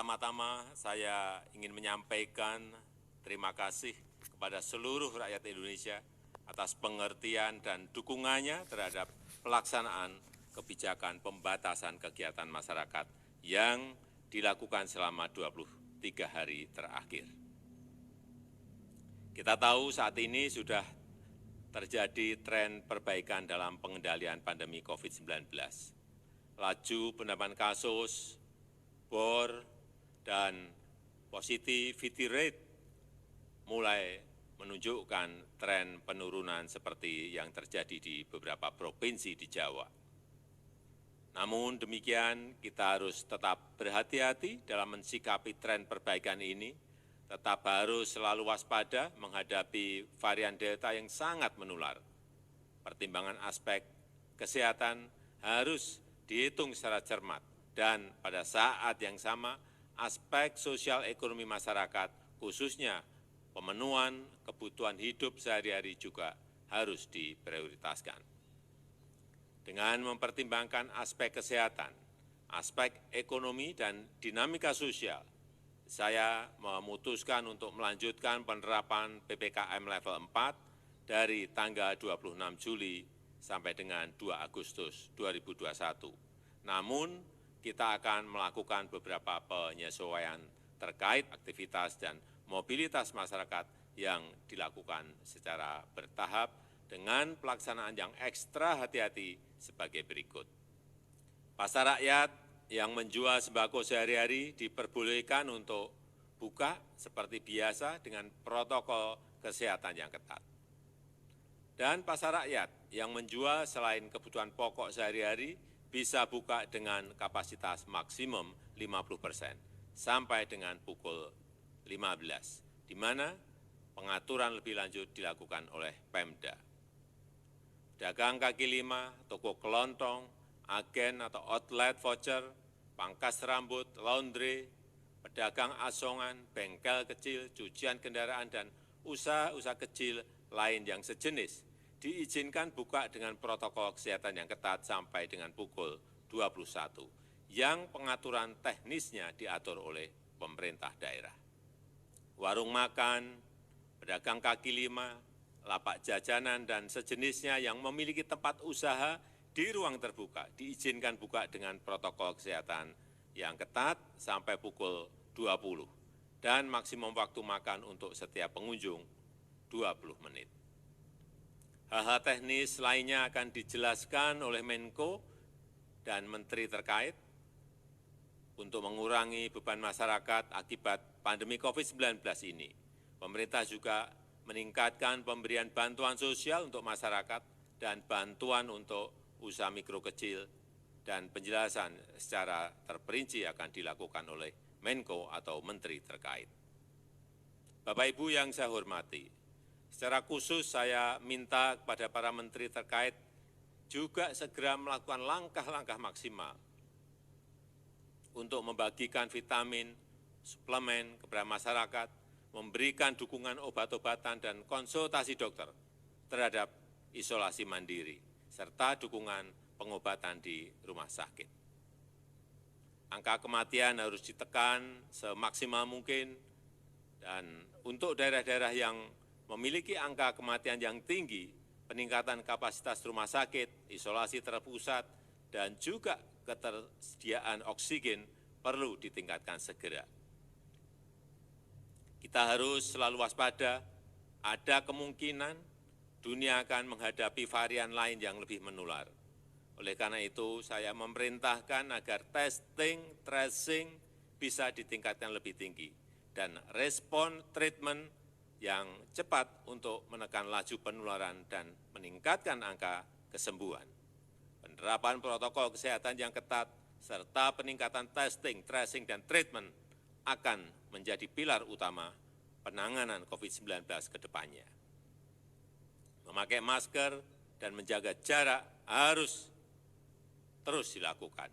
Pertama-tama saya ingin menyampaikan terima kasih kepada seluruh rakyat Indonesia atas pengertian dan dukungannya terhadap pelaksanaan kebijakan pembatasan kegiatan masyarakat yang dilakukan selama 23 hari terakhir. Kita tahu saat ini sudah terjadi tren perbaikan dalam pengendalian pandemi COVID-19. Laju penambahan kasus, bor, dan positivity rate mulai menunjukkan tren penurunan seperti yang terjadi di beberapa provinsi di Jawa. Namun demikian, kita harus tetap berhati-hati dalam mensikapi tren perbaikan ini, tetap harus selalu waspada menghadapi varian Delta yang sangat menular. Pertimbangan aspek kesehatan harus dihitung secara cermat, dan pada saat yang sama, aspek sosial ekonomi masyarakat, khususnya pemenuhan kebutuhan hidup sehari-hari juga harus diprioritaskan. Dengan mempertimbangkan aspek kesehatan, aspek ekonomi, dan dinamika sosial, saya memutuskan untuk melanjutkan penerapan PPKM level 4 dari tanggal 26 Juli sampai dengan 2 Agustus 2021. Namun, kita akan melakukan beberapa penyesuaian terkait aktivitas dan mobilitas masyarakat yang dilakukan secara bertahap dengan pelaksanaan yang ekstra hati-hati sebagai berikut. Pasar rakyat yang menjual sembako sehari-hari diperbolehkan untuk buka seperti biasa dengan protokol kesehatan yang ketat. Dan pasar rakyat yang menjual selain kebutuhan pokok sehari-hari bisa buka dengan kapasitas maksimum 50% sampai dengan pukul 15, di mana pengaturan lebih lanjut dilakukan oleh Pemda. Pedagang kaki lima, toko kelontong, agen atau outlet voucher, pangkas rambut, laundry, pedagang asongan, bengkel kecil, cucian kendaraan, dan usaha-usaha kecil lain yang sejenis diizinkan buka dengan protokol kesehatan yang ketat sampai dengan pukul 21, yang pengaturan teknisnya diatur oleh pemerintah daerah. Warung makan, pedagang kaki lima, lapak jajanan, dan sejenisnya yang memiliki tempat usaha di ruang terbuka diizinkan buka dengan protokol kesehatan yang ketat sampai pukul 20 dan maksimum waktu makan untuk setiap pengunjung 20 menit. Hal-hal teknis lainnya akan dijelaskan oleh Menko dan Menteri terkait untuk mengurangi beban masyarakat akibat pandemi COVID-19 ini. Pemerintah juga meningkatkan pemberian bantuan sosial untuk masyarakat dan bantuan untuk usaha mikro kecil, dan penjelasan secara terperinci akan dilakukan oleh Menko atau Menteri terkait. Bapak Ibu yang saya hormati, secara khusus saya minta kepada para menteri terkait juga segera melakukan langkah-langkah maksimal untuk membagikan vitamin, suplemen kepada masyarakat, memberikan dukungan obat-obatan dan konsultasi dokter terhadap isolasi mandiri, serta dukungan pengobatan di rumah sakit. Angka kematian harus ditekan semaksimal mungkin, dan untuk daerah-daerah yang memiliki angka kematian yang tinggi, peningkatan kapasitas rumah sakit, isolasi terpusat, dan juga ketersediaan oksigen perlu ditingkatkan segera. Kita harus selalu waspada, ada kemungkinan dunia akan menghadapi varian lain yang lebih menular. Oleh karena itu, saya memerintahkan agar testing, tracing bisa ditingkatkan lebih tinggi, dan respon treatment yang cepat untuk menekan laju penularan dan meningkatkan angka kesembuhan. Penerapan protokol kesehatan yang ketat, serta peningkatan testing, tracing, dan treatment akan menjadi pilar utama penanganan COVID-19 ke depannya. Memakai masker dan menjaga jarak harus terus dilakukan.